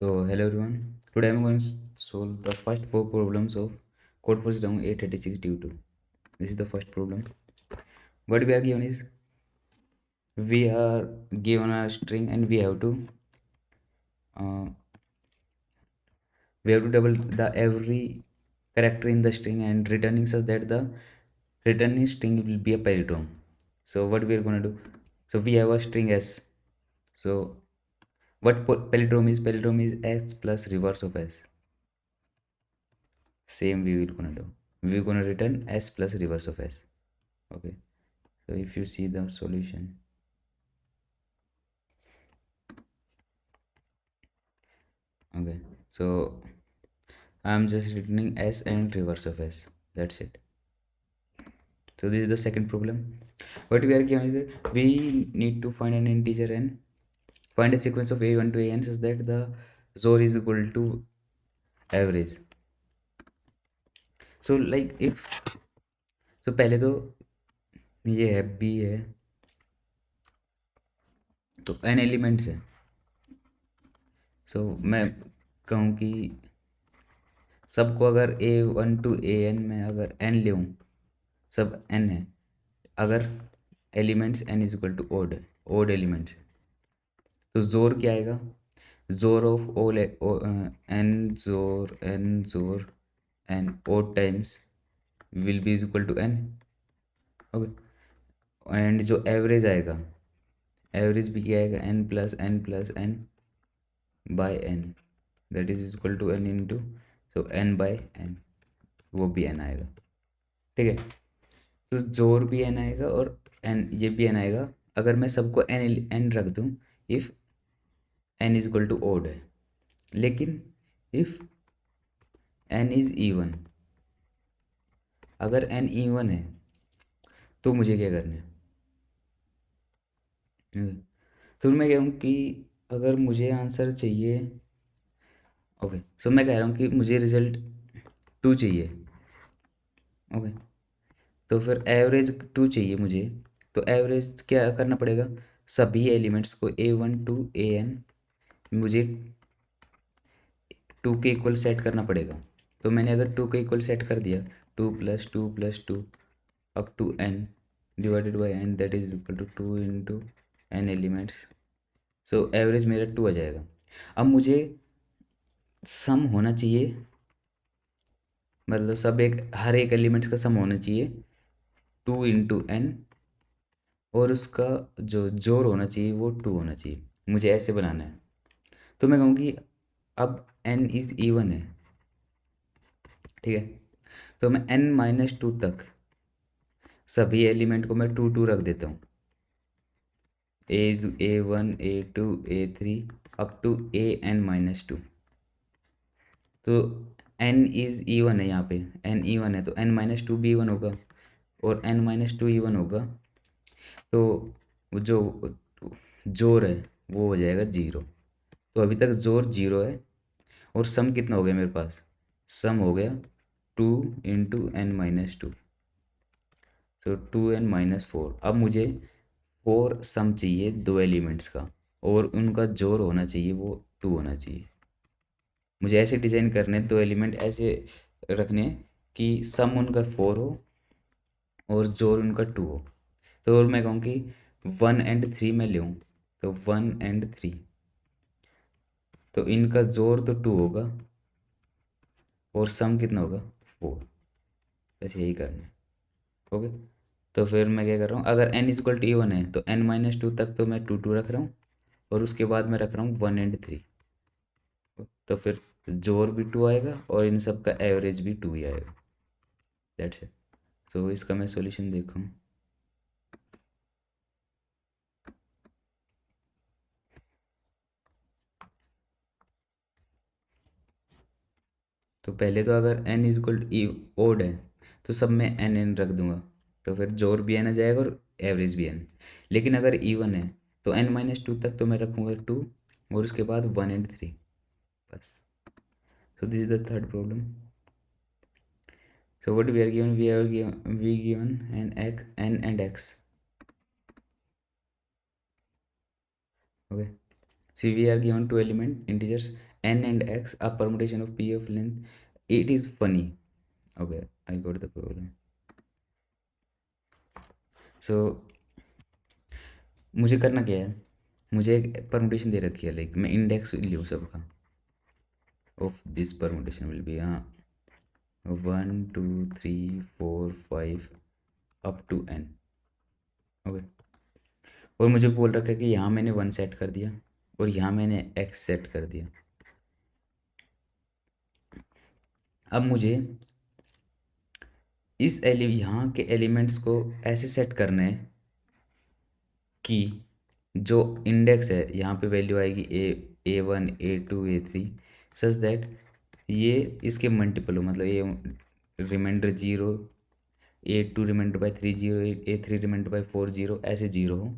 So hello everyone. Today I'm going to solve the first four problems of Codeforce Down A36 due to. This is the first problem. What we are given is we are given a string and uh, we have to double the every character in the string and returning such that the returning string will be a palindrome. So what we are going to do? So we have a string s. So what palindrome is? Palindrome is s plus reverse of s. Same we will gonna do. We're gonna return s plus reverse of s. Okay, so if you see the solution, okay, so I'm just returning s and reverse of s. That's it. So this is the second problem. What we are given is that we need to find an integer and find a sequence of a1 to an such that the zor is equal to average. So like if so पहले तो ये है b है तो n elements है. सो मैं कहूँ कि सबको अगर a1 टू an में अगर n ले सब n है. अगर elements n is equal to odd elements तो जोर क्या आएगा? XOR of all n XOR n odd times will be is equal to n. Okay, and जो एवरेज आएगा, एवरेज भी क्या आएगा? n plus n by n that is equal to n into so n by n, वो भी n आएगा. ठीक है, तो जोर भी n आएगा और n ये भी n आएगा अगर मैं सबको n रख दूं if n is equal to odd है. लेकिन इफ n इज इवन, अगर n इवन है तो मुझे क्या करना है? तो मैं कह रहा हूँ कि अगर मुझे आंसर चाहिए, ओके, सो मैं कह रहा हूँ कि मुझे रिजल्ट 2 चाहिए. ओके, तो फिर एवरेज 2 चाहिए मुझे. तो एवरेज क्या करना पड़ेगा? सभी एलिमेंट्स को a1 टू an मुझे 2 के इक्वल सेट करना पड़ेगा. तो मैंने अगर 2 के इक्वल सेट कर दिया, 2 + 2 + 2 up to n divided by n that is equal to 2 into n elements. So average मेरा 2 आ जाएगा. अब मुझे सम होना चाहिए, मतलब सब एक हर एक एलिमेंट्स का सम होना चाहिए 2 इंटू n और उसका जो जोड़ होना चाहिए वो 2 होना चाहिए. मुझे ऐसे बनाना है. तो मैं कहूँ अब n इज़ इवन है. ठीक है, तो मैं n-2 तक सभी एलिमेंट को मैं 2 रख देता हूँ. a1 a2 a3 up to an-2. तो n इज़ इवन है, यहाँ पे n इवन है तो n-2 भी इवन होगा और n-2 इवन होगा तो जो जोर है वो हो जाएगा 0. तो अभी तक जोर 0 है और सम कितना हो गया मेरे पास? सम हो गया 2 इंटू n-2, तो 2n-4. अब मुझे 4 सम चाहिए दो एलिमेंट्स का और उनका जोड़ होना चाहिए वो 2 होना चाहिए. मुझे ऐसे डिज़ाइन करने दो एलिमेंट ऐसे रखने कि सम उनका 4 हो और जोड़ उनका 2 हो. तो और मैं कहूँ कि 1 एंड 3 मैं लूँ तो 1 एंड 3, तो इनका जोड़ तो 2 होगा और सम कितना होगा? 4. बस यही करना है. ओके, तो फिर मैं क्या कर रहा हूँ, अगर n इक्वल टू इवन है तो n-2 तक तो मैं 2 रख रहा हूँ और उसके बाद मैं रख रहा हूँ 1 एंड 3. तो फिर जोड़ भी 2 आएगा और इन सब का एवरेज भी 2 ही आएगा. That's it. सो इसका मैं सॉल्यूशन देखूँ. तो पहले तो अगर n इक्वल टू ओड है तो सब में n रख दूंगा तो फिर जोड़ भी n आ जाएगा और एवरेज भी n. लेकिन अगर इवन है तो n-2 तक तो मैं रखूँगा 2 और उसके बाद 1 एंड 3 बस. So this is the third problem. So what we are given, we given an x, n and x. Okay, so we are given two element integers n and x a permutation of p of length, it is funny. Okay, I got the problem. So मुझे करना क्या है, मुझे एक permutation दे रखी है, like मैं index लूँ सबका, of this permutation will be 1 2 3 4 5 up to n। Okay, और मुझे बोल रखा है कि यहाँ मैंने 1 सेट कर दिया और यहाँ मैंने x सेट कर दिया। अब मुझे यहाँ के एलिमेंट्स को ऐसे सेट करना है कि जो इंडेक्स है यहाँ पे वैल्यू आएगी A1 A2 A3 such that ये इसके मल्टीपल हो, मतलब ये remainder 0, A2 remainder by 3 0, A3 remainder by 4 0, ऐसे 0 हो,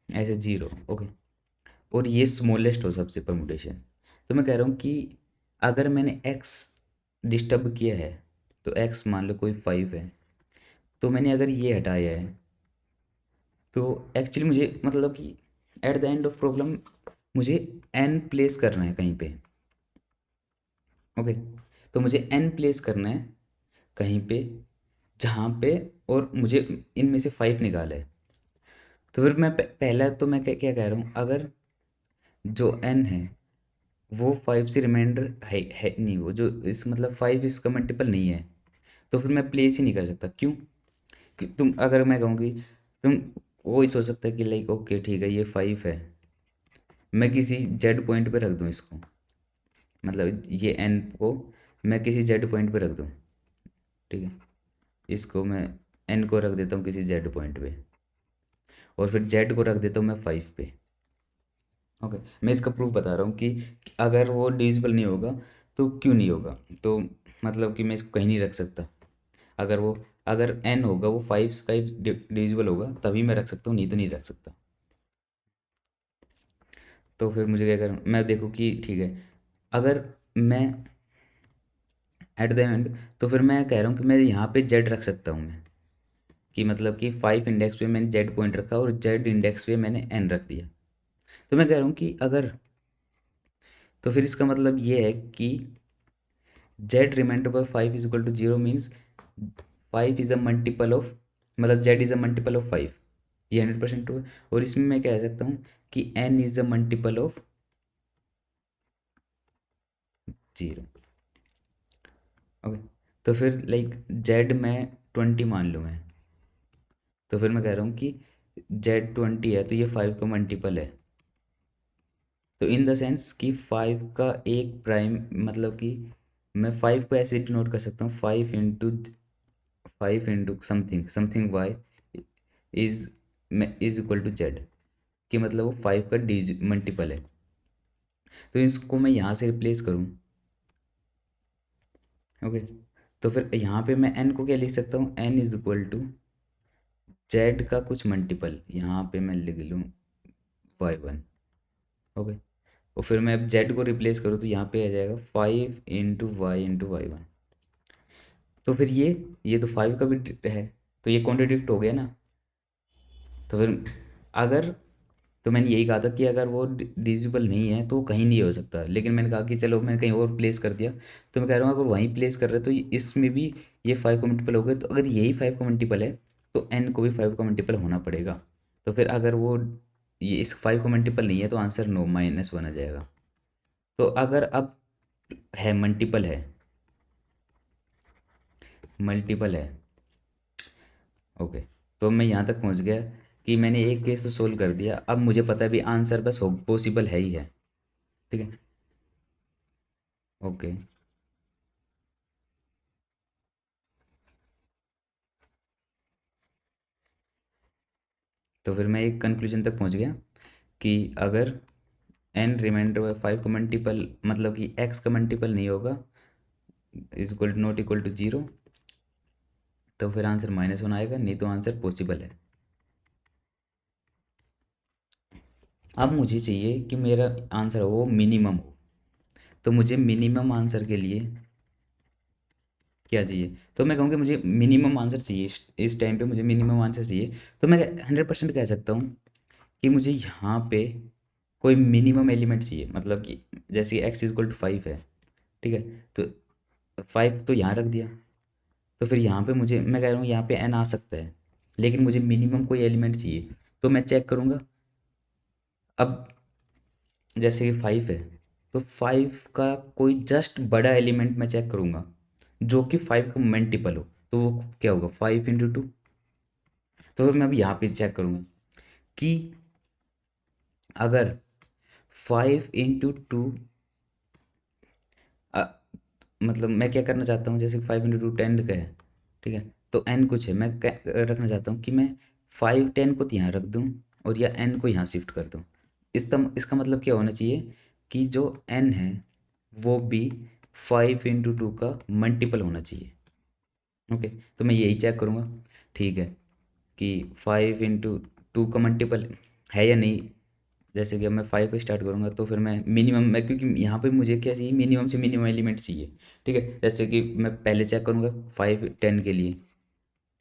ऐसे 0। ओके, और ये स्मॉलेस्ट हो सबसे परमुटेशन। तो मैं कह रहा हूँ कि अगर मैंने x डिस्टर्ब किया है तो x मान लो कोई 5 है, तो मैंने अगर ये हटाया है तो एक्चुअली मुझे मतलब कि at the end of problem मुझे n प्लेस करना है कहीं पे। ओके, तो मुझे n प्लेस करना है कहीं पे जहाँ पे, और मुझे इनमें से 5 निकाला है। तो फिर मैं पहला तो मैं क्या क्या कह रहा हूँ, अगर जो n है वो 5 से रिमाइंडर है नहीं, वो जो इस मतलब 5 इसका मल्टीपल नहीं है, तो फिर मैं प्लेस ही नहीं कर सकता। क्यों? कि तुम अगर मैं कहूँ कि तुम, कोई सोच सकता है कि लाइक ओके ठीक है ये 5 है, मैं किसी जेड पॉइंट पे रख दूँ इसको, मतलब ये एन को मैं किसी जेड पॉइंट पे रख दूँ, ठीक है, इसको मैं एन को रख देता हूँ किसी जेड पॉइंट पे, और फिर जेड को रख देता हूँ मैं 5 पे। ओके, मैं इसका प्रूफ बता रहा हूँ कि अगर वो डिविजिबल नहीं होगा तो क्यों नहीं होगा, तो मतलब कि मैं इसको कहीं नहीं रख सकता। अगर वो, अगर एन होगा वो 5 का ही डिविजिबल होगा तभी मैं रख सकता हूँ, नहीं तो नहीं रख सकता। तो फिर मुझे क्या करना, मैं देखूँ कि ठीक है, अगर मैं एट द एंड, तो फिर मैं कह रहा हूँ कि मैं यहाँ पे जेड रख सकता हूँ मैं, कि मतलब कि 5 इंडेक्स पे मैंने जेड पॉइंट रखा और जेड इंडेक्स पे मैंने एन रख दिया। तो मैं कह रहा हूँ कि अगर, तो फिर इसका मतलब ये है कि Z remainder by 5 is equal to 0 means 5 is a multiple of, मतलब Z is a multiple of 5, ये 100% ट्रू है। और इसमें मैं कह सकता हूँ कि n is a multiple of 0। Okay, तो फिर लाइक जेड मैं 20 मान लूँ मैं, तो फिर मैं कह रहा हूँ कि जेड 20 है तो ये 5 का मल्टीपल है। तो इन द सेंस कि 5 का एक प्राइम, मतलब कि मैं 5 को ऐसे डिनोट कर सकता हूँ, 5 into something something Y is is equal to Z, कि मतलब वो 5 का डी मल्टीपल है। तो इसको मैं यहाँ से रिप्लेस करूँ। ओके, तो फिर यहाँ पे मैं n को क्या लिख सकता हूँ, n is equal to Z का कुछ मल्टीपल, यहाँ पे मैं लिख लूँ y1। ओके, और फिर मैं अब जेड को रिप्लेस करूँ तो यहाँ पे आ जाएगा 5 इंटू वाई 1। तो फिर ये तो 5 का भी है, तो ये कॉन्ट्रडिक्ट हो गया ना। तो फिर अगर, तो मैंने यही कहा था कि अगर वो डिविजिबल नहीं है तो वो कहीं नहीं हो सकता, लेकिन मैंने कहा कि चलो मैंने कहीं और प्लेस कर दिया। तो मैं कह रहा हूँ अगर वहीं प्लेस कर रहे तो इसमें भी ये 5 का मल्टीपल हो गया, तो अगर यही 5 का मल्टीपल है तो एन को भी 5 का मल्टीपल होना पड़ेगा। तो फिर अगर वो ये इस 5 का मल्टीपल नहीं है तो आंसर नो -1 आ जाएगा। तो अगर अब है मल्टीपल है, मल्टीपल है। ओके, तो मैं यहाँ तक पहुँच गया कि मैंने एक केस तो सोल्व कर दिया, अब मुझे पता है भी आंसर बस हो पॉसिबल है ही है। ठीक है। ओके, तो फिर मैं एक कंक्लूजन तक पहुँच गया कि अगर एन रिमाइंडर बाय 5 का मल्टीपल, मतलब कि एक्स का मल्टीपल नहीं होगा, is equal to not equal to 0, तो फिर आंसर -1 आएगा, नहीं तो आंसर पॉसिबल है। अब मुझे चाहिए कि मेरा आंसर हो मिनिमम हो, तो मुझे मिनिमम आंसर के लिए क्या चाहिए, तो मैं कहूँगी मुझे मिनिमम आंसर चाहिए, इस टाइम पे मुझे मिनिमम आंसर चाहिए। तो मैं 100% कह सकता हूँ कि मुझे यहाँ पे कोई मिनिमम एलिमेंट चाहिए, मतलब कि जैसे एक्स इज इक्वल टू 5 है, ठीक है, तो 5 तो यहाँ रख दिया, तो फिर यहाँ पे मुझे, मैं कह रहा हूँ यहाँ पे एन आ सकता है, लेकिन मुझे मिनिमम कोई एलिमेंट चाहिए, तो मैं चेक करूँगा। अब जैसे कि 5 है, तो 5 का कोई जस्ट बड़ा एलिमेंट मैं चेक करूँगा जो कि 5 का मल्टीपल हो, तो वो क्या होगा, 5 × 2। तो फिर मैं अब यहाँ पे चेक करूँगा कि अगर 5 × 2, मतलब मैं क्या करना चाहता हूँ, जैसे 5 × 2 10 का है, ठीक है, तो एन कुछ है, मैं रखना चाहता हूँ कि मैं 5 10 को तो यहाँ रख दूँ और या एन को यहाँ शिफ्ट कर दूँ। इसका मतलब क्या होना चाहिए कि जो एन है वो भी 5 × 2 का मल्टीपल होना चाहिए। ओके, तो मैं यही चेक करूँगा, ठीक है, कि 5 × 2 का मल्टीपल है या नहीं। जैसे कि अब मैं 5 पे स्टार्ट करूँगा तो फिर मैं मिनिमम, मैं क्योंकि यहाँ पे मुझे क्या चाहिए, मिनिमम से मिनिमम एलिमेंट चाहिए, ठीक है। जैसे कि मैं पहले चेक करूँगा 5 10 के लिए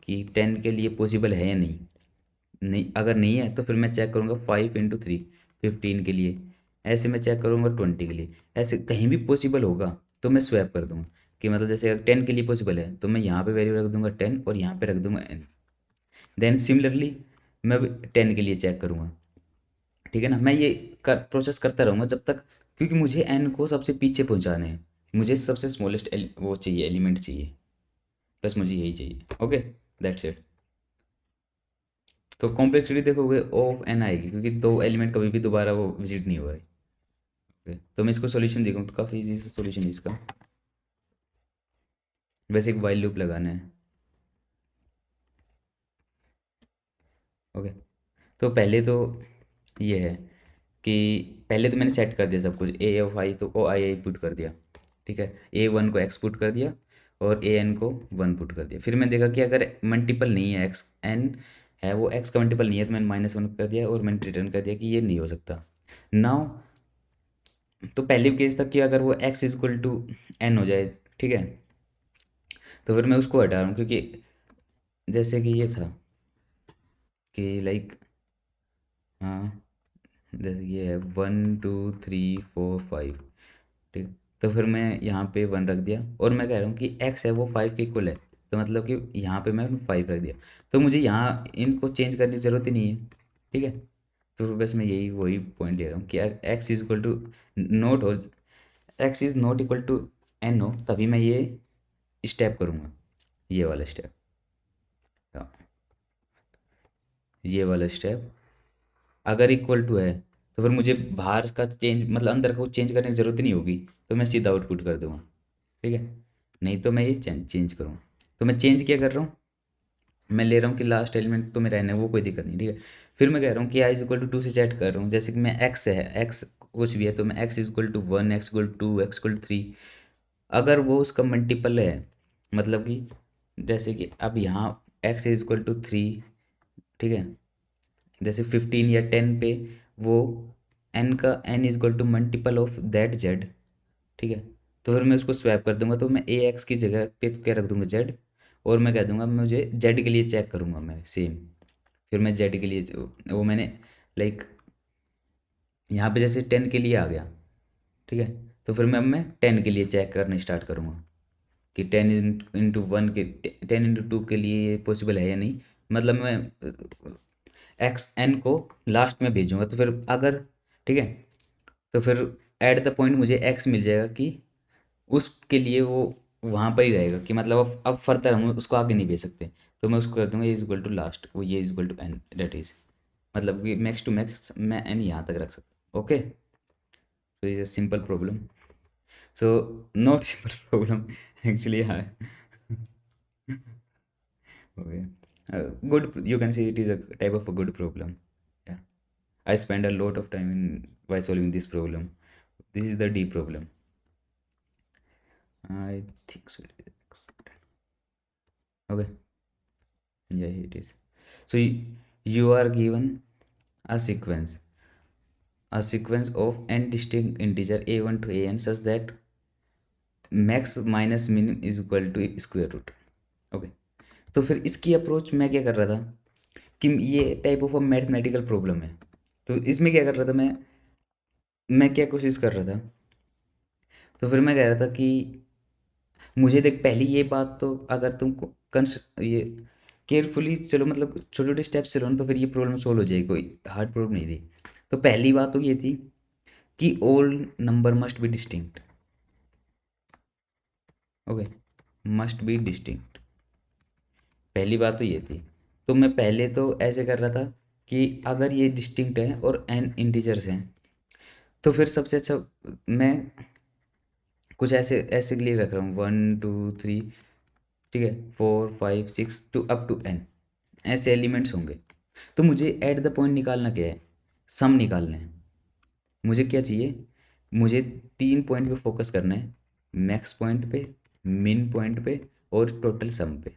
कि 10 के लिए पॉसिबल है या नहीं, नहीं अगर नहीं है तो फिर मैं चेक करूँगा 5 × 3 15 के लिए, ऐसे मैं चेक करूँगा 20 के लिए, ऐसे कहीं भी पॉसिबल होगा तो मैं स्वैप कर दूँगा। कि मतलब जैसे अगर 10 के लिए पॉसिबल है तो मैं यहाँ पे वैल्यू रख दूँगा 10 और यहाँ पे रख दूँगा n। देन सिमिलरली मैं अब 10 के लिए चेक करूँगा, ठीक है ना। मैं ये प्रोसेस करता रहूँगा जब तक, क्योंकि मुझे एन को सबसे पीछे पहुँचाना है, मुझे सबसे स्मॉलेस्ट वो चाहिए, एलिमेंट चाहिए, बस मुझे यही चाहिए। Okay, that's it. तो कॉम्प्लेक्सिटी देखोगे ऑफ एन आएगी, क्योंकि दो एलिमेंट कभी भी दोबारा वो विजिट नहीं हुआ है। ओके, तो मैं इसको सॉल्यूशन देखूँ तो काफ़ी इजी सा सॉल्यूशन है इसका। वैसे एक वाइल लूप लगाना है। ओके, तो पहले तो ये है कि पहले तो मैंने सेट कर दिया सब कुछ, ए ऑफ आई तो ओ आई पुट कर दिया, ठीक है, A1 को x पुट कर दिया और AN को 1 पुट कर दिया। फिर मैंने देखा कि अगर मल्टीपल नहीं है, एक्स एन है वो x का मल्टीपल नहीं है, तो मैंने -1 कर दिया और मैंने रिटर्न कर दिया कि ये नहीं हो सकता। नाउ तो पहले केस था कि अगर वो x is equal to n हो जाए, ठीक है, तो फिर मैं उसको हटा रहा हूँ, क्योंकि जैसे कि ये था कि लाइक, हाँ, जैसे ये है 1 2 3 4 5, ठीक, तो फिर मैं यहाँ पे 1 रख दिया और मैं कह रहा हूँ कि x है वो 5 के इक्वल है, तो मतलब कि यहाँ पे मैं 5 रख दिया, तो मुझे यहाँ इनको चेंज करने की ज़रूरत ही नहीं है, ठीक है। तो फिर बस मैं यही वही पॉइंट ले रहा हूँ कि x is equal to not हो, x is not equal to n हो, तभी मैं ये स्टेप करूँगा, ये वाला स्टेप, ये वाला स्टेप अगर इक्वल टू है तो फिर मुझे बाहर का चेंज, मतलब अंदर को चेंज करने की ज़रूरत ही नहीं होगी, तो मैं सीधा आउटपुट कर दूंगा, ठीक है। नहीं तो मैं ये चेंज करूँ, तो मैं चेंज क्या कर रहा हूँ, मैं ले रहा हूँ कि लास्ट एलिमेंट तो मेरा है, वो कोई दिक्कत नहीं, ठीक है। फिर मैं कह रहा हूँ कि आई इज इक्वल टू 2 से सेट कर रहा हूँ, जैसे कि मैं एक्स है, एक्स कुछ भी है, तो मैं X is equal to 1, X equal to 2, X equal to 3, अगर वो उसका मल्टीपल है, मतलब कि जैसे कि अब यहाँ एक्स इज इक्वल टू 3, ठीक है, जैसे 15 या 10 पे वो एन का n is equal to multiple of that Z, ठीक है, तो फिर मैं उसको स्वैप कर दूंगा, तो मैं ए एक्स की जगह पे तो क्या रख दूंगा, जेड, और मैं कह दूंगा मुझे जेड के लिए चेक करूंगा मैं सेम। फिर मैं जेड के लिए वो मैंने लाइक यहाँ पे जैसे 10 के लिए आ गया, ठीक है, तो फिर मैं 10 के लिए चेक करने स्टार्ट करूँगा कि 10 × 1 के 10 × 2 के लिए ये पॉसिबल है या नहीं, मतलब मैं एक्स एन को लास्ट में भेजूंगा, तो फिर अगर, ठीक है, तो फिर एट द पॉइंट मुझे एक्स मिल जाएगा कि उसके लिए वो वहाँ पर ही रहेगा, कि मतलब अब फर्दर हम उसको आगे नहीं भेज सकते, तो मैं उसको कर दूंगा इज इक्वल टू लास्ट, वो ये is equal to n, that is, मतलब कि मैक्स टू मैक्स मैं एन यहाँ तक रख सकता, okay. So it's a simple problem. So not simple problem actually. Yeah. Okay. Good. You can say it is a type of a good problem. Yeah. I spend a lot of time in by solving this problem. This is the D problem. I think so. Okay. Yeah, it is. So you are given a sequence of n distinct integer a1 to an such that max minus min is equal to square root. Okay, तो फिर इसकी approach मैं क्या कर रहा था कि ये टाइप ऑफ मैथमेटिकल प्रॉब्लम है, तो इसमें क्या कर रहा था मैं, मैं क्या कोशिश कर रहा था, तो फिर मैं कह रहा था कि मुझे देख, पहली ये बात तो अगर तुम कंस ये केयरफुली चलो, मतलब छोटे छोटे स्टेप्स से लो ना, तो फिर ये प्रॉब्लम सोल्व हो जाएगी, कोई हार्ड प्रॉब्लम नहीं थी। तो पहली बात तो ये थी कि all number must be distinct. Okay, must be distinct, पहली बात तो ये थी। तो मैं पहले तो ऐसे कर रहा था कि अगर ये डिस्टिंक्ट है और एन इंटीजर्स हैं, तो फिर सबसे अच्छा मैं कुछ ऐसे ऐसे के लिए रख रहा हूँ, 1 2 3, ठीक है, 4 5 6 टू अप टू एन, ऐसे एलिमेंट्स होंगे। तो मुझे एट द पॉइंट निकालना क्या है, सम निकालना है। मुझे क्या चाहिए, मुझे 3 पॉइंट पे फोकस करना है, मैक्स पॉइंट पे, मिन पॉइंट पे और टोटल सम पे।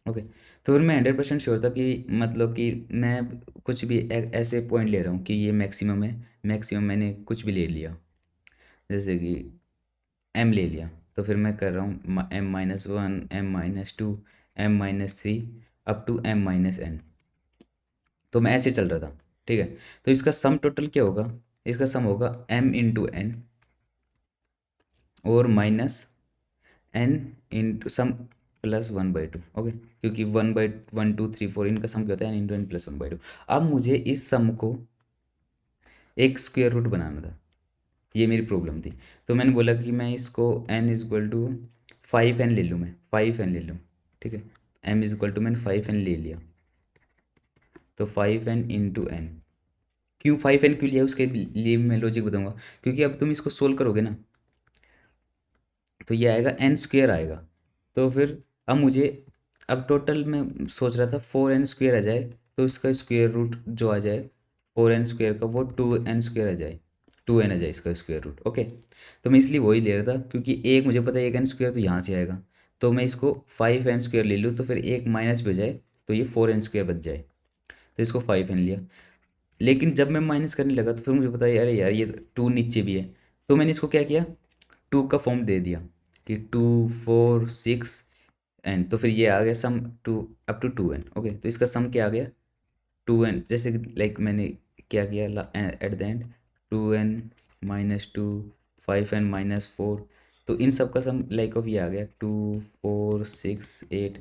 ओके, तो फिर मैं 100% श्योर था कि मतलब कि मैं कुछ भी ऐसे पॉइंट ले रहा हूँ कि ये मैक्सिमम है। मैक्सिमम मैंने कुछ भी ले लिया, जैसे कि एम ले लिया, तो फिर मैं कर रहा हूँ M-1, M-2, M-3 up to M-n। तो मैं ऐसे चल रहा था, ठीक है। तो इसका सम टोटल क्या होगा, इसका सम होगा M × n और minus n into sum plus 1/2। Okay, क्योंकि 1/1 2 3 4 इनका सम क्या होता है, n × n प्लस 1/2। अब मुझे इस सम को एक स्क्वायर रूट बनाना था, ये मेरी प्रॉब्लम थी। तो मैंने बोला कि मैं इसको n = 5n ले लूँ, मैं 5n ले लूँ, ठीक है। मैंने 5n ले लिया, तो 5n × n। क्यों 5n क्यों लिया, उसके लिए मैं लॉजिक बताऊंगा। क्योंकि अब तुम इसको सोल्व करोगे ना, तो ये आएगा n² आएगा। तो फिर अब मुझे, अब टोटल मैं सोच रहा था 4n² आ जाए, तो इसका स्क्वायर रूट जो आ जाए 4n² का, वो 2n² आ जाए, 2n आ जाए इसका स्क्वायर रूट। ओके, तो मैं इसलिए वही ले रहा था, क्योंकि एक मुझे पता है 1n² तो यहाँ से आएगा, तो मैं इसको 5n² ले लूँ, तो फिर एक माइनस भी हो जाए, तो ये 4n² बच जाए। तो इसको 5n लिया। लेकिन जब मैं माइनस करने लगा, तो फिर मुझे पता है, अरे यार ये 2 नीचे भी है। तो मैंने इसको क्या किया, 2 का फॉर्म दे दिया कि 2 4 6 n, तो फिर ये आ गया sum to up to 2n। Okay, तो इसका सम क्या आ गया, 2n, जैसे कि लाइक मैंने क्या किया at the end, 2n-2 5n-4, तो इन सब का सम लाइक ऑफ ये आ गया 2 4 6 8।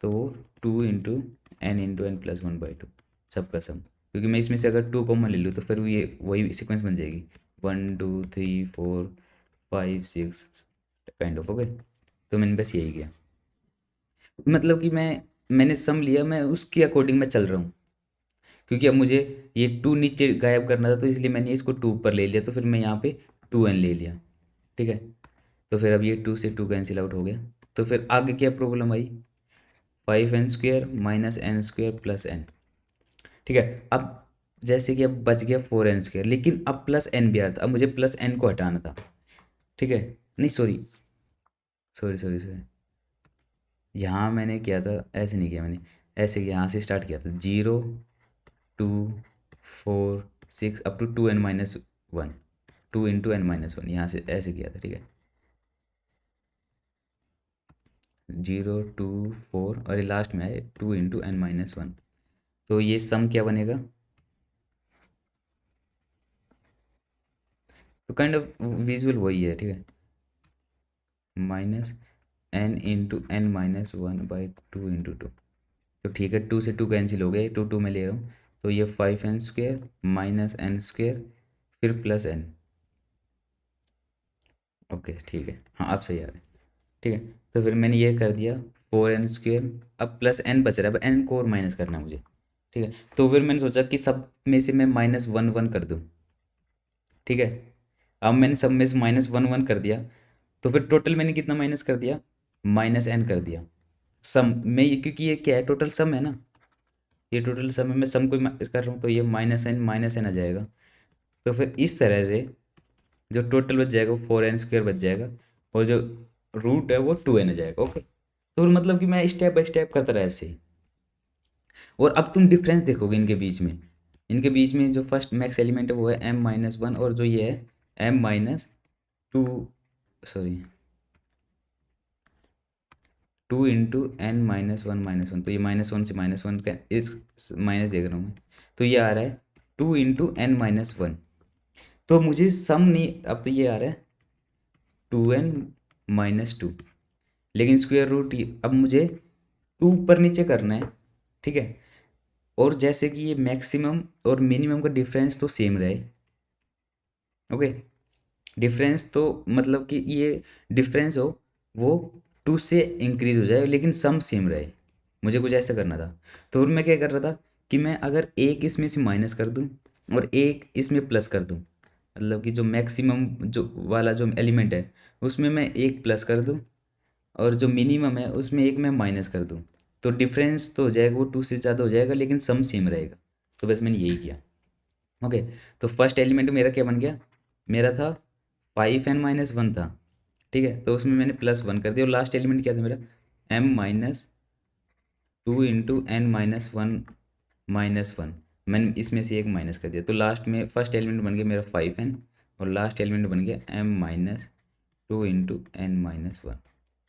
तो वो 2 × n × n+1/2 सबका सम। क्योंकि मैं इसमें से अगर 2 कॉमन ले लूँ, तो फिर ये वही सीक्वेंस बन जाएगी, 1 2 3 4 5 6 काइंड ऑफ। ओके, तो मैंने बस यही किया, मतलब कि मैंने सम लिया, मैं उसके अकॉर्डिंग मैं चल रहा हूँ। क्योंकि अब मुझे ये 2 नीचे गायब करना था, तो इसलिए मैंने इसको 2 ऊपर ले लिया, तो फिर मैं यहाँ पे 2n ले लिया, ठीक है। तो फिर अब ये 2 से 2 कैंसिल आउट हो गया। तो फिर आगे क्या प्रॉब्लम आई, 5n² minus n² plus n, ठीक है। अब जैसे कि अब बच गया 4n², लेकिन अब प्लस n भी आ रहा था, अब मुझे प्लस n को हटाना था, ठीक है। नहीं, सॉरी सॉरी सॉरी सॉरी, यहाँ मैंने किया था, ऐसे नहीं किया मैंने, ऐसे किया, यहाँ से स्टार्ट किया था, 0 2 4 6 अप टू 2n-1, 2 × n-1, यहाँ से ऐसे किया था, ठीक है। 0 2 4 और ये लास्ट में आए 2 × n-1। तो ये सम क्या बनेगा, तो काइंड ऑफ विजुअल वही है, ठीक है, -n × n-1/2 × 2। तो ठीक है, 2 से 2 कैंसिल हो गए, 2 में ले रहा हूँ, तो ये 5n² माइनस n², फिर प्लस n। ओके, ठीक है, हाँ अब सही आ रहा है, ठीक है। तो फिर मैंने ये कर दिया 4n², अब प्लस n बच रहा है, अब n को और माइनस करना है मुझे, ठीक है। तो फिर मैंने सोचा कि सब में से मैं -1 1 कर दूँ, ठीक है। अब मैंने सब में से -1 1 कर दिया, तो फिर टोटल मैंने कितना माइनस कर दिया, -n कर दिया सम में, ये क्योंकि ये क्या है, टोटल सम है ना, ये टोटल सम है, मैं सम को कर रहा हूँ, तो ये -n आ जाएगा। तो फिर इस तरह से जो टोटल बच जाएगा वो 4n² बच जाएगा, और जो रूट है वो 2n आ जाएगा। ओके, तो फिर मतलब कि मैं स्टेप बाय स्टेप करता रहा ऐसे ही। और अब तुम डिफरेंस देखोगे इनके बीच में, इनके बीच में जो फर्स्ट मैक्स एलिमेंट है वो है M-1, और जो ये है M-2, सॉरी 2 × n-1 -1, तो ये -1 से -1 का इस माइनस देख रहा हूँ मैं, तो ये आ रहा है 2 × n-1। तो मुझे सम नहीं, अब तो ये आ रहा है 2n-2, लेकिन स्क्वायर रूट अब मुझे 2 ऊपर नीचे करना है, ठीक है। और जैसे कि ये मैक्सिमम और मिनिमम का डिफरेंस तो सेम रहे, ओके। डिफरेंस तो मतलब कि ये डिफरेंस हो वो 2 से इंक्रीज हो जाए, लेकिन सम सेम रहे। मुझे कुछ ऐसा करना था। तो फिर मैं क्या कर रहा था कि मैं अगर एक इसमें से माइनस कर दूं और एक इसमें प्लस कर दूं, मतलब कि जो मैक्सिमम जो वाला जो एलिमेंट है उसमें मैं एक प्लस कर दूं, और जो मिनिमम है उसमें एक मैं माइनस कर दूं, तो डिफरेंस तो हो जाएगा वो 2 से ज़्यादा हो जाएगा, लेकिन सम सेम रहेगा। तो बस मैंने यही किया, ओके। तो फर्स्ट एलिमेंट मेरा क्या बन गया, मेरा था 5n-1 था, ठीक है। तो उसमें मैंने +1 कर दिया, और लास्ट एलिमेंट क्या था मेरा, m-2 × n-1-1, मैंने इसमें से एक माइनस कर दिया। तो लास्ट में फर्स्ट एलिमेंट बन गया मेरा 5n, और लास्ट एलिमेंट बन गया m-2 × n-1,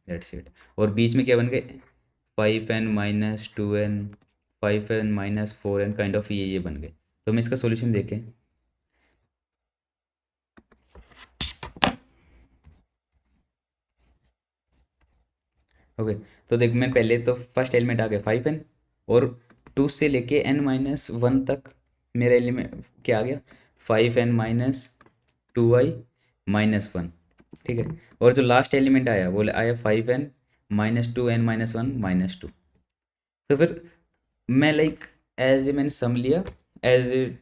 दैट्स इट। और बीच में क्या बन गए, 5n-2n, 5n-4n, काइंड ऑफ ये बन गए। तो हम इसका सॉल्यूशन देखें। ओके, तो देख मैं पहले तो फर्स्ट एलिमेंट आ गया 5n, और 2 से लेके n-1 तक मेरा एलिमेंट क्या आ गया, 5n-2i-1, ठीक है। और जो लास्ट एलिमेंट आया वो आया 5n-2n-1-2। तो फिर मैं लाइक एज ए मैंने सम लिया, एज ए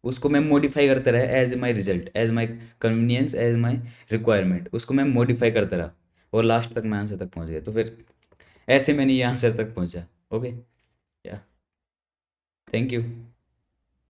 उसको मैं मॉडिफाई करता रहा, as my result, as my convenience, as my requirement, उसको मैं मॉडिफाई करता रहा, और लास्ट तक मैं आंसर तक पहुंच गया। तो फिर ऐसे मैंने ये आंसर तक पहुंचा, ओके। या, थैंक यू।